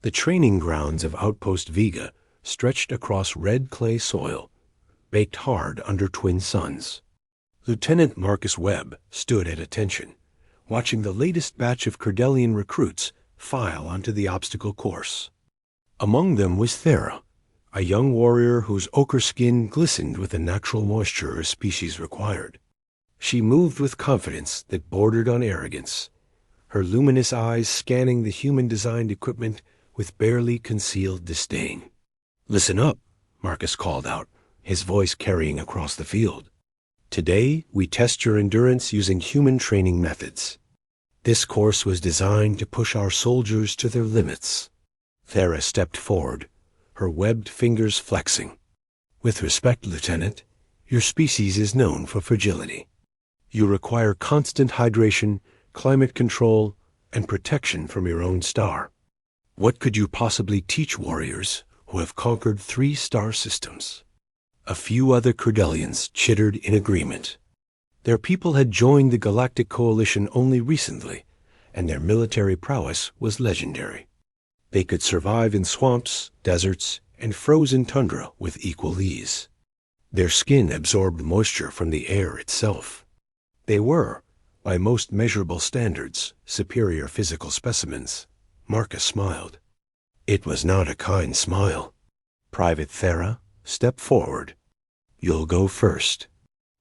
The training grounds of Outpost Vega stretched across red clay soil, baked hard under twin suns. Lieutenant Marcus Webb stood at attention, watching the latest batch of Cordelian recruits file onto the obstacle course. Among them was Thera, a young warrior whose ochre skin glistened with the natural moisture her species required. She moved with confidence that bordered on arrogance, her luminous eyes scanning the human-designed equipment with barely concealed disdain. "Listen up," Marcus called out, his voice carrying across the field. "Today, we test your endurance using human training methods. This course was designed to push our soldiers to their limits." Thera stepped forward, her webbed fingers flexing. "With respect, Lieutenant, your species is known for fragility. You require constant hydration, climate control, and protection from your own star. What could you possibly teach warriors who have conquered 3 star systems?" A few other Cordelians chittered in agreement. Their people had joined the Galactic Coalition only recently, and their military prowess was legendary. They could survive in swamps, deserts, and frozen tundra with equal ease. Their skin absorbed moisture from the air itself. They were, by most measurable standards, superior physical specimens. Marcus smiled. It was not a kind smile. "Private Thera, step forward. You'll go first."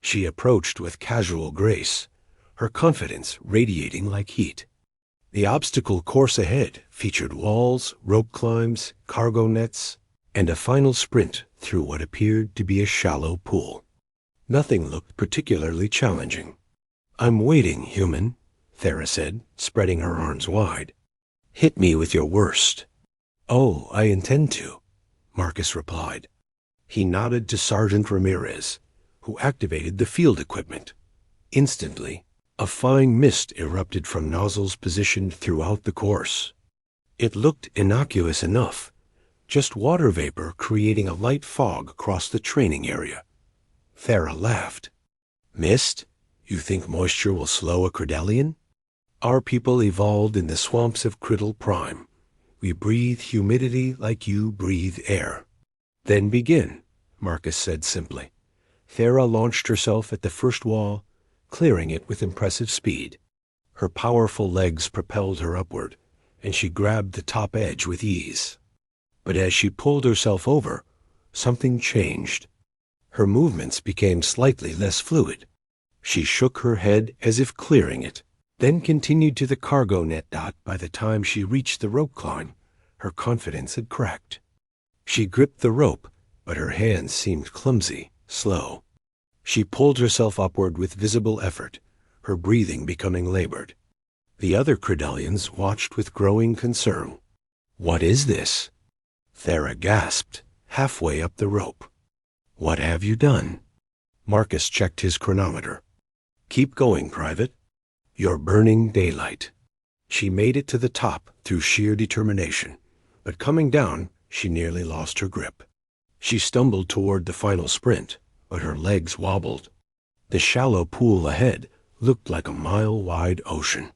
She approached with casual grace, her confidence radiating like heat. The obstacle course ahead featured walls, rope climbs, cargo nets, and a final sprint through what appeared to be a shallow pool. Nothing looked particularly challenging. "I'm waiting, human," Thera said, spreading her arms wide. "Hit me with your worst." "Oh, I intend to," Marcus replied. He nodded to Sergeant Ramirez, who activated the field equipment. Instantly, a fine mist erupted from nozzles positioned throughout the course. It looked innocuous enough, just water vapor creating a light fog across the training area. Thera laughed. "Mist? You think moisture will slow a Cordelian? Our people evolved in the swamps of Criddle Prime. We breathe humidity like you breathe air." "Then begin," Marcus said simply. Thera launched herself at the first wall, clearing it with impressive speed. Her powerful legs propelled her upward, and she grabbed the top edge with ease. But as she pulled herself over, something changed. Her movements became slightly less fluid. She shook her head as if clearing it, then continued to the cargo net dot. By the time she reached the rope climb, her confidence had cracked. She gripped the rope, but her hands seemed clumsy, slow. She pulled herself upward with visible effort, her breathing becoming labored. The other Cordelians watched with growing concern. "What is this?" Thera gasped, halfway up the rope. "What have you done?" Marcus checked his chronometer. "Keep going, Private. You're burning daylight." She made it to the top through sheer determination, but coming down, she nearly lost her grip. She stumbled toward the final sprint, but her legs wobbled. The shallow pool ahead looked like a mile-wide ocean.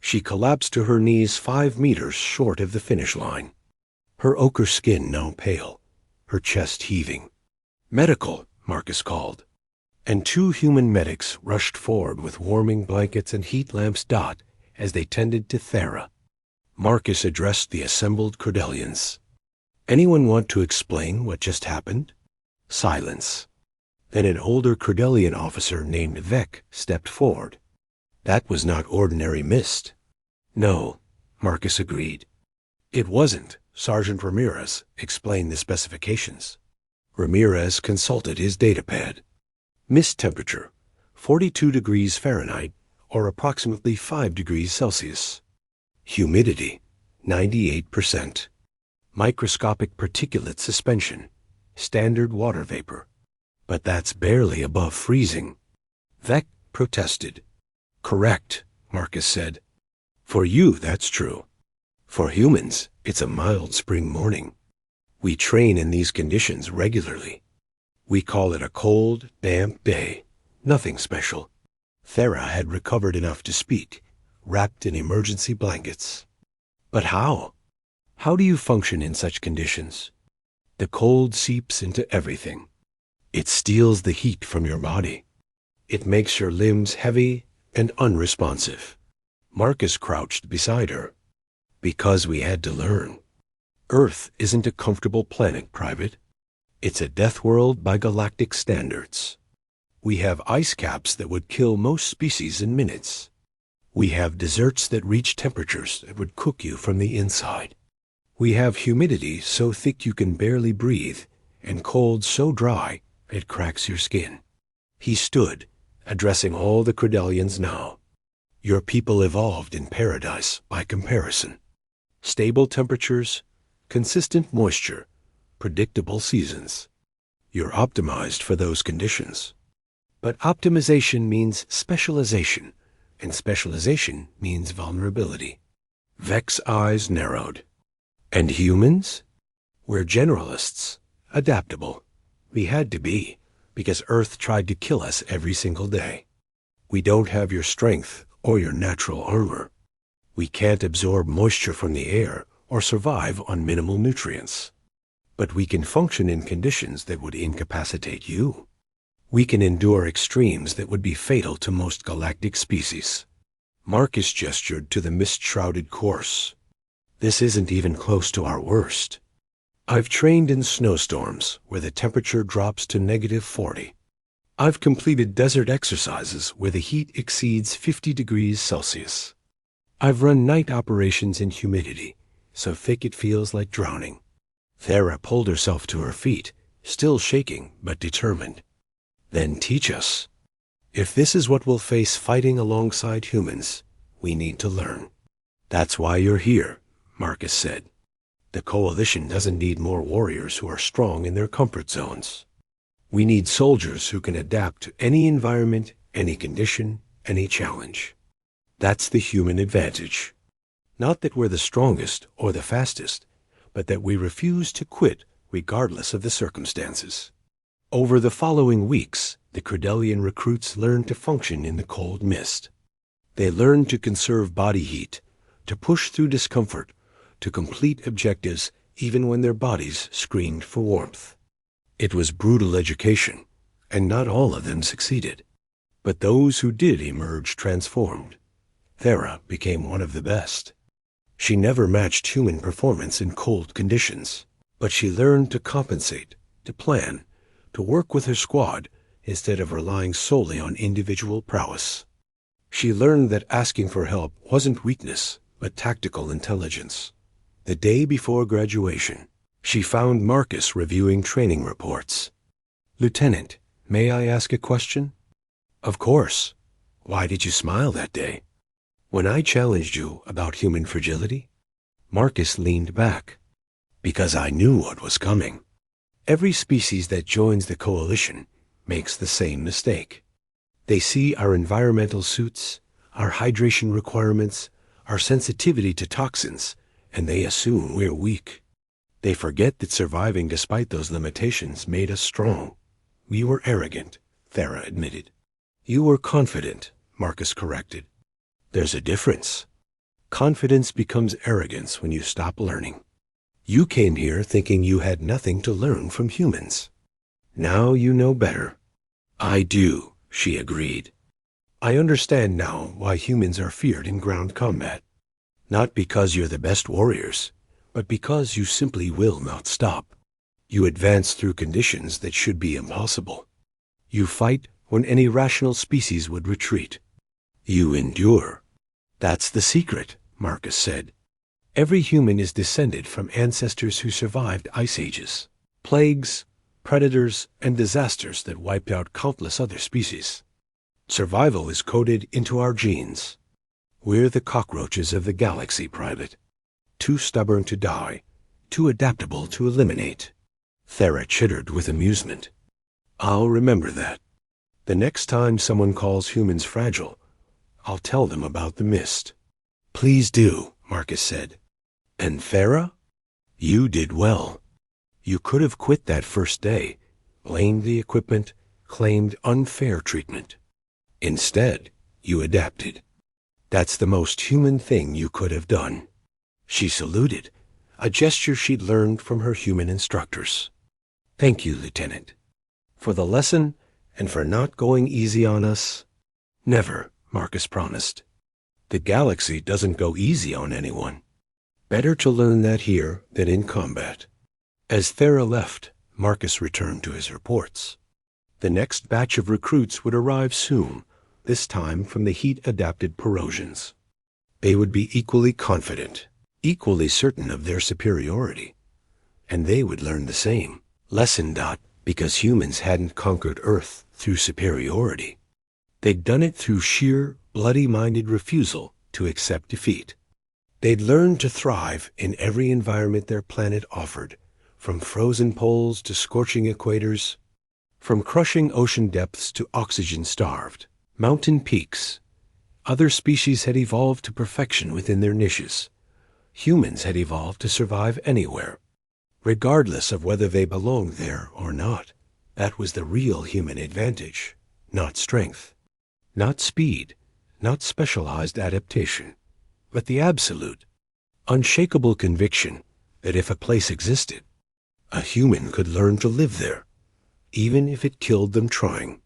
She collapsed to her knees 5 meters short of the finish line, her ochre skin now pale, her chest heaving. "Medical," Marcus called, and 2 human medics rushed forward with warming blankets and heat lamps as they tended to Thera. Marcus addressed the assembled Cordelians. "Anyone want to explain what just happened?" Silence. Then an older Cordelian officer named Vec stepped forward. "That was not ordinary mist." "No," Marcus agreed. "It wasn't." Sergeant Ramirez explained the specifications. Ramirez consulted his datapad. Mist temperature, 42 degrees Fahrenheit, or approximately 5 degrees Celsius. Humidity, 98%. Microscopic particulate suspension, standard water vapor. "But that's barely above freezing." Vec protested. "Correct," Marcus said. "For you, that's true. For humans, it's a mild spring morning. We train in these conditions regularly. We call it a cold, damp day. Nothing special." Thera had recovered enough to speak, wrapped in emergency blankets. "But how?" How do you function in such conditions? The cold seeps into everything. It steals the heat from your body. It makes your limbs heavy and unresponsive. Marcus crouched beside her. Because we had to learn. Earth isn't a comfortable planet, Private. It's a death world by galactic standards. We have ice caps that would kill most species in minutes. We have deserts that reach temperatures that would cook you from the inside. We have humidity so thick you can barely breathe, and cold so dry it cracks your skin. He stood, addressing all the Credelians now. Your people evolved in paradise by comparison. Stable temperatures, consistent moisture, predictable seasons. You're optimized for those conditions. But optimization means specialization, and specialization means vulnerability. Vex's eyes narrowed. And humans? We're generalists, adaptable. We had to be, because Earth tried to kill us every single day. We don't have your strength or your natural armor. We can't absorb moisture from the air or survive on minimal nutrients. But we can function in conditions that would incapacitate you. We can endure extremes that would be fatal to most galactic species. Marcus gestured to the mist-shrouded course. This isn't even close to our worst. I've trained in snowstorms where the temperature drops to -40. I've completed desert exercises where the heat exceeds 50 degrees Celsius. I've run night operations in humidity, so thick it feels like drowning. Thera pulled herself to her feet, still shaking but determined. Then teach us. If this is what we'll face fighting alongside humans, we need to learn. That's why you're here, Marcus said. The Coalition doesn't need more warriors who are strong in their comfort zones. We need soldiers who can adapt to any environment, any condition, any challenge. That's the human advantage. Not that we're the strongest or the fastest, but that we refuse to quit regardless of the circumstances. Over the following weeks, the Credelian recruits learned to function in the cold mist. They learned to conserve body heat, to push through discomfort, to complete objectives even when their bodies screamed for warmth. It was brutal education, and not all of them succeeded. But those who did emerge transformed. Thera became one of the best. She never matched human performance in cold conditions, but she learned to compensate, to plan, to work with her squad instead of relying solely on individual prowess. She learned that asking for help wasn't weakness, but tactical intelligence. The day before graduation, she found Marcus reviewing training reports. "Lieutenant, may I ask a question?" "Of course. Why did you smile that day?" "When I challenged you about human fragility?" Marcus leaned back. "Because I knew what was coming. Every species that joins the Coalition makes the same mistake. They see our environmental suits, our hydration requirements, our sensitivity to toxins, and they assume we're weak. They forget that surviving despite those limitations made us strong. We were arrogant," Thera admitted. "You were confident," Marcus corrected. "There's a difference. Confidence becomes arrogance when you stop learning. You came here thinking you had nothing to learn from humans. Now you know better." "I do," she agreed. "I understand now why humans are feared in ground combat. Not because you're the best warriors, but because you simply will not stop. You advance through conditions that should be impossible. You fight when any rational species would retreat. You endure. That's the secret," Marcus said. "Every human is descended from ancestors who survived ice ages, plagues, predators, and disasters that wiped out countless other species. Survival is coded into our genes. We're the cockroaches of the galaxy, Private. Too stubborn to die, too adaptable to eliminate." Thera chittered with amusement. "I'll remember that. The next time someone calls humans fragile, I'll tell them about the mist." "Please do," Marcus said. "And Thera? You did well. You could have quit that first day, blamed the equipment, claimed unfair treatment. Instead, you adapted. That's the most human thing you could have done." She saluted, a gesture she'd learned from her human instructors. "Thank you, Lieutenant, for the lesson and for not going easy on us." "Never," Marcus promised. "The galaxy doesn't go easy on anyone. Better to learn that here than in combat." As Thera left, Marcus returned to his reports. The next batch of recruits would arrive soon, this time from the heat-adapted Perosians. They would be equally confident, equally certain of their superiority. And they would learn the same lesson. Because humans hadn't conquered Earth through superiority. They'd done it through sheer, bloody-minded refusal to accept defeat. They'd learned to thrive in every environment their planet offered, from frozen poles to scorching equators, from crushing ocean depths to oxygen-starved mountain peaks. Other species had evolved to perfection within their niches. Humans had evolved to survive anywhere, regardless of whether they belonged there or not. That was the real human advantage, not strength, not speed, not specialized adaptation, but the absolute, unshakable conviction that if a place existed, a human could learn to live there, even if it killed them trying.